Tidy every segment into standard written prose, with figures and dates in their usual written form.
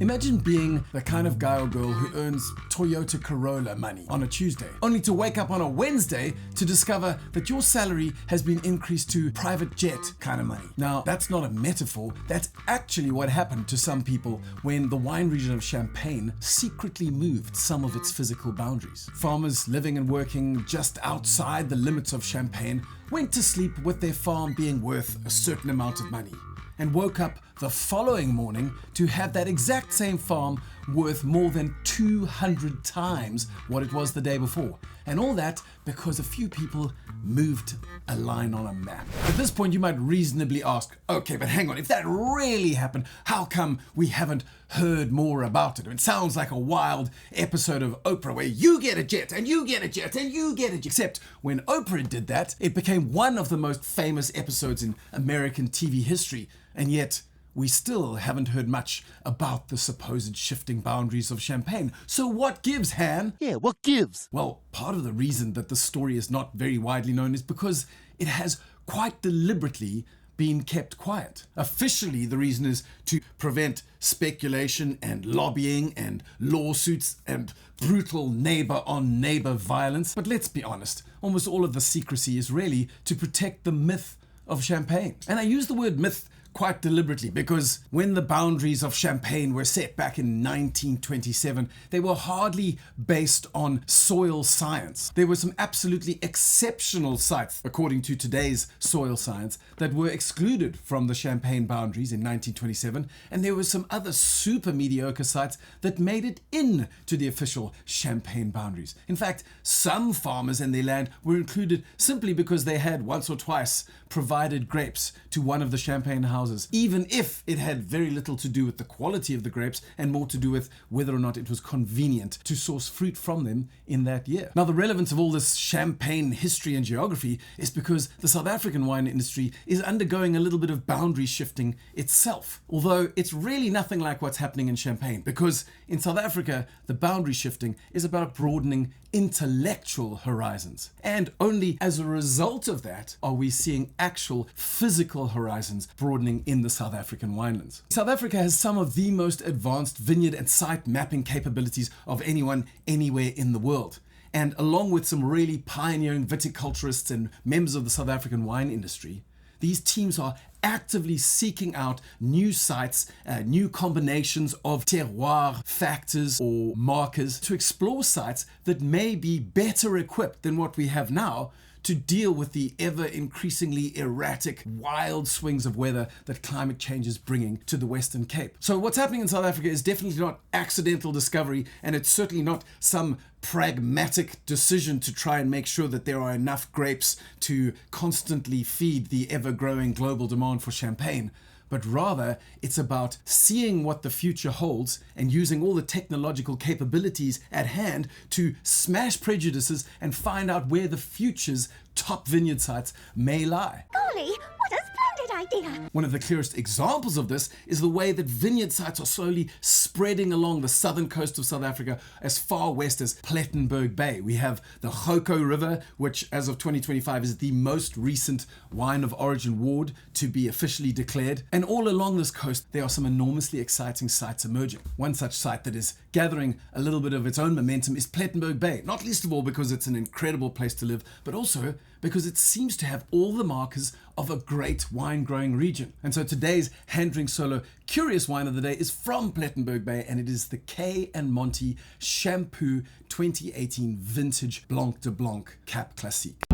Imagine being the kind of guy or girl who earns Toyota Corolla money on a Tuesday, only to wake up on a Wednesday to discover that your salary has been increased to private jet kind of money. Now, that's not a metaphor, that's actually what happened to some people when the wine region of Champagne secretly moved some of its physical boundaries. Farmers living and working just outside the limits of Champagne went to sleep with their farm being worth a certain amount of money, and woke up the following morning to have that exact same farm worth more than 200 times what it was the day before. And all that because a few people moved a line on a map. At this point, you might reasonably ask, okay, but hang on, if that really happened, how come we haven't heard more about it? It sounds like a wild episode of Oprah where you get a jet and you get a jet and you get a jet. Except when Oprah did that, it became one of the most famous episodes in American TV history. And yet, we still haven't heard much about the supposed shifting boundaries of Champagne. So what gives, Han? Yeah, what gives? Well, part of the reason that the story is not very widely known is because it has quite deliberately been kept quiet. Officially, the reason is to prevent speculation and lobbying and lawsuits and brutal neighbor-on-neighbor violence. But let's be honest, almost all of the secrecy is really to protect the myth of Champagne. And I use the word myth quite deliberately because when the boundaries of Champagne were set back in 1927, they were hardly based on soil science. There were some absolutely exceptional sites, according to today's soil science, that were excluded from the Champagne boundaries in 1927, and there were some other super mediocre sites that made it in to the official Champagne boundaries. In fact, some farmers and their land were included simply because they had once or twice provided grapes to one of the Champagne houses, even if it had very little to do with the quality of the grapes and more to do with whether or not it was convenient to source fruit from them in that year. Now, the relevance of all this Champagne history and geography is because the South African wine industry is undergoing a little bit of boundary shifting itself, although it's really nothing like what's happening in Champagne, because in South Africa, the boundary shifting is about broadening intellectual horizons. And only as a result of that are we seeing actual physical horizons broadening in the South African winelands. South Africa has some of the most advanced vineyard and site mapping capabilities of anyone anywhere in the world. And along with some really pioneering viticulturists and members of the South African wine industry, these teams are actively seeking out new sites, new combinations of terroir factors or markers to explore sites that may be better equipped than what we have now to deal with the ever increasingly erratic, wild swings of weather that climate change is bringing to the Western Cape. So what's happening in South Africa is definitely not accidental discovery, and it's certainly not some pragmatic decision to try and make sure that there are enough grapes to constantly feed the ever-growing global demand for Champagne. But rather, it's about seeing what the future holds and using all the technological capabilities at hand to smash prejudices and find out where the future's top vineyard sites may lie. Golly, what a splendid idea! One of the clearest examples of this is the way that vineyard sites are slowly spreading along the southern coast of South Africa as far west as Plettenberg Bay. We have the Goko River, which as of 2025 is the most recent wine of origin ward to be officially declared. And all along this coast, there are some enormously exciting sites emerging. One such site that is gathering a little bit of its own momentum is Plettenberg Bay, not least of all because it's an incredible place to live, but also because it seems to have all the markers of a great wine growing region. And so today's Hand Drink Solo Curious Wine of the Day is from Plettenberg Bay, and it is the Kay Monty Champu 2018 Vintage Blanc de Blanc Cap Classique.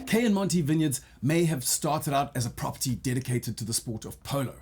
Kay Monty Vineyards may have started out as a property dedicated to the sport of polo,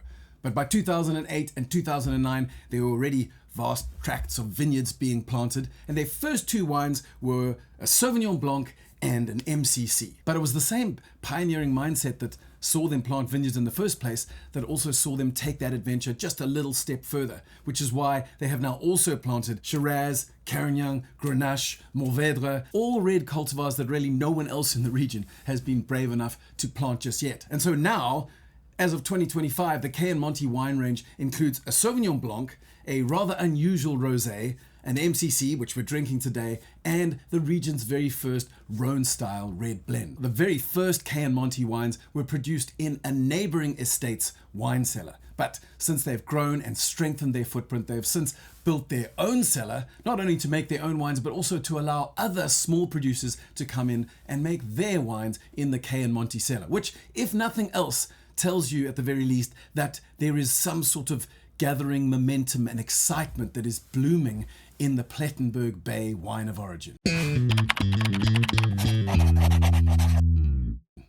but by 2008 and 2009 there were already vast tracts of vineyards being planted, and their first two wines were a Sauvignon Blanc and an MCC. But it was the same pioneering mindset that saw them plant vineyards in the first place that also saw them take that adventure just a little step further, which is why they have now also planted Shiraz, Carignan, Grenache, Mourvèdre, all red cultivars that really no one else in the region has been brave enough to plant just yet. And so now, as of 2025, the Kay Monty wine range includes a Sauvignon Blanc, a rather unusual rosé, an MCC, which we're drinking today, and the region's very first Rhone-style red blend. The very first Kay Monty wines were produced in a neighboring estate's wine cellar, But since they've grown and strengthened their footprint, they've since built their own cellar, not only to make their own wines, but also to allow other small producers to come in and make their wines in the Kay and Monty cellar, which, if nothing else, tells you at the very least that there is some sort of gathering momentum and excitement that is blooming in the Plettenberg Bay wine of origin.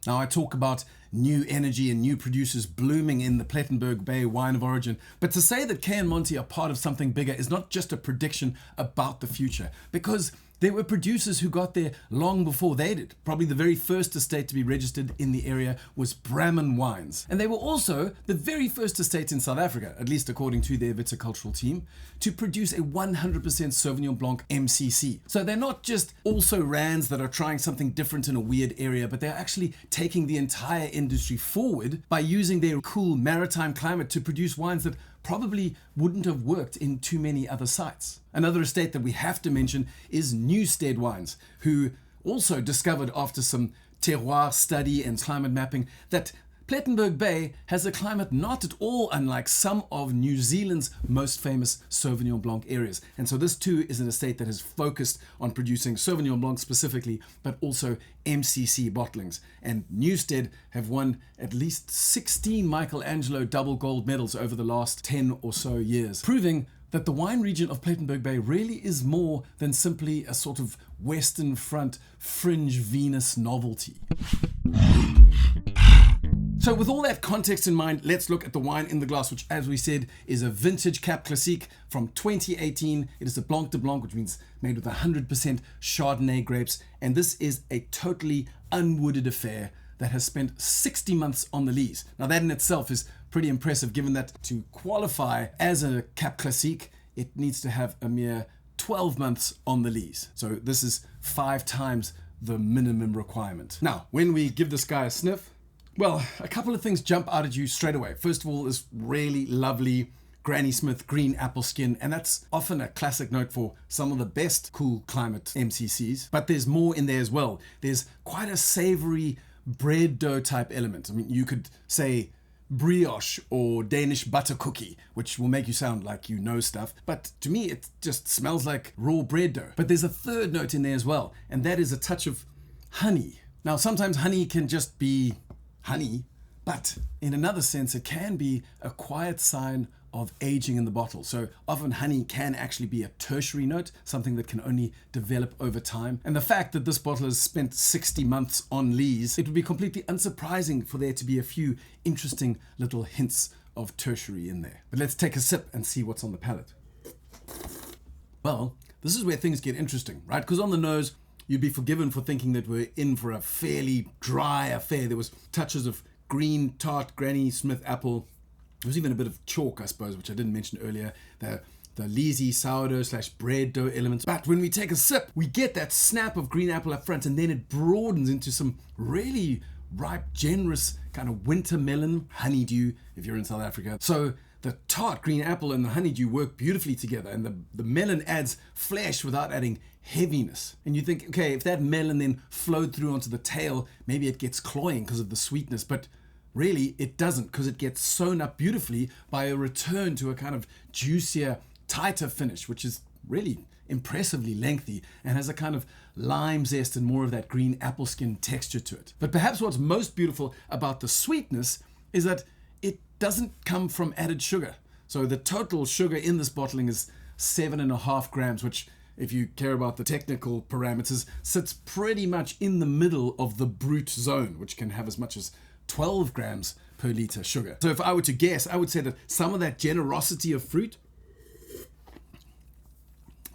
Now, I talk about new energy and new producers blooming in the Plettenberg Bay wine of origin, but to say that Kay and Monty are part of something bigger is not just a prediction about the future, because there were producers who got there long before they did. Probably the very first estate to be registered in the area was Bramon Wines. And they were also the very first estate in South Africa, at least according to their viticultural team, to produce a 100% Sauvignon Blanc MCC. So they're not just also rands that are trying something different in a weird area, but they're actually taking the entire industry forward by using their cool maritime climate to produce wines that probably wouldn't have worked in too many other sites. Another estate that we have to mention is Newstead Wines, who also discovered after some terroir study and climate mapping that Plettenberg Bay has a climate not at all unlike some of New Zealand's most famous Sauvignon Blanc areas. And so this too is an estate that has focused on producing Sauvignon Blanc specifically, but also MCC bottlings. And Newstead have won at least 16 Michelangelo double gold medals over the last 10 or so years, proving that the wine region of Plettenberg Bay really is more than simply a sort of Western Front fringe Venus novelty. So with all that context in mind, let's look at the wine in the glass, which, as we said, is a vintage Cap Classique from 2018. It is a Blanc de Blanc, which means made with 100% Chardonnay grapes. And this is a totally unwooded affair that has spent 60 months on the lees. Now that in itself is pretty impressive, given that to qualify as a Cap Classique, it needs to have a mere 12 months on the lees. So this is 5 times the minimum requirement. Now, when we give this guy a sniff, well, a couple of things jump out at you straight away. First of all, this really lovely Granny Smith green apple skin, and that's often a classic note for some of the best cool climate MCCs. But there's more in there as well. There's quite a savory bread dough type element. I mean, you could say brioche or Danish butter cookie, which will make you sound like you know stuff. But to me, it just smells like raw bread dough. But there's a third note in there as well, and that is a touch of honey. Now, sometimes honey can just be honey, but in another sense, it can be a quiet sign of aging in the bottle. So often honey can actually be a tertiary note, something that can only develop over time. And the fact that this bottle has spent 60 months on lees, it would be completely unsurprising for there to be a few interesting little hints of tertiary in there. But let's take a sip and see what's on the palate. Well, this is where things get interesting, right? Because on the nose, you'd be forgiven for thinking that we're in for a fairly dry affair. There was touches of green, tart, Granny Smith apple. There was even a bit of chalk, I suppose, which I didn't mention earlier. The leesy sourdough / bread dough elements. But when we take a sip, we get that snap of green apple up front, and then it broadens into some really ripe, generous kind of winter melon, honeydew, if you're in South Africa. So the tart green apple and the honeydew work beautifully together, and the melon adds flesh without adding heaviness. And you think, okay, if that melon then flowed through onto the tail, maybe it gets cloying because of the sweetness, but really it doesn't, because it gets sewn up beautifully by a return to a kind of juicier, tighter finish, which is really impressively lengthy and has a kind of lime zest and more of that green apple skin texture to it. But perhaps what's most beautiful about the sweetness is that it doesn't come from added sugar. So the total sugar in this bottling is 7.5 grams, which, if you care about the technical parameters, sits pretty much in the middle of the brute zone, which can have as much as 12 grams per liter sugar. So if I were to guess, I would say that some of that generosity of fruit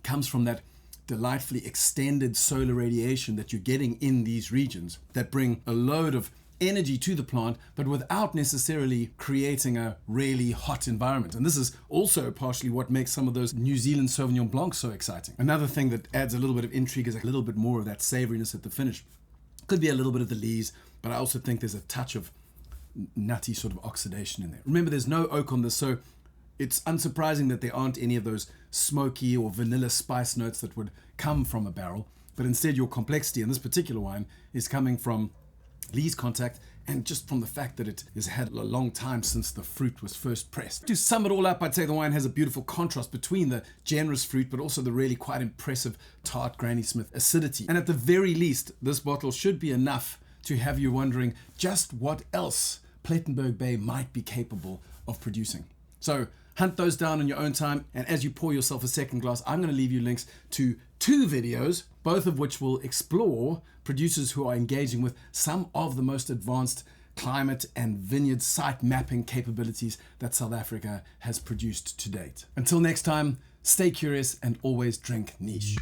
comes from that delightfully extended solar radiation that you're getting in these regions that bring a load of energy to the plant, but without necessarily creating a really hot environment. And this is also partially what makes some of those New Zealand Sauvignon Blancs so exciting. Another thing that adds a little bit of intrigue is a little bit more of that savoriness at the finish. Could be a little bit of the lees, but I also think there's a touch of nutty sort of oxidation in there. Remember, there's no oak on this, so it's unsurprising that there aren't any of those smoky or vanilla spice notes that would come from a barrel, but instead your complexity in this particular wine is coming from lees contact and just from the fact that it has had a long time since the fruit was first pressed. To sum it all up, I'd say the wine has a beautiful contrast between the generous fruit but also the really quite impressive tart Granny Smith acidity. And at the very least, this bottle should be enough to have you wondering just what else Plettenberg Bay might be capable of producing. So hunt those down in your own time, and as you pour yourself a second glass, I'm going to leave you links to 2 videos, both of which will explore producers who are engaging with some of the most advanced climate and vineyard site mapping capabilities that South Africa has produced to date. Until next time, stay curious and always drink niche.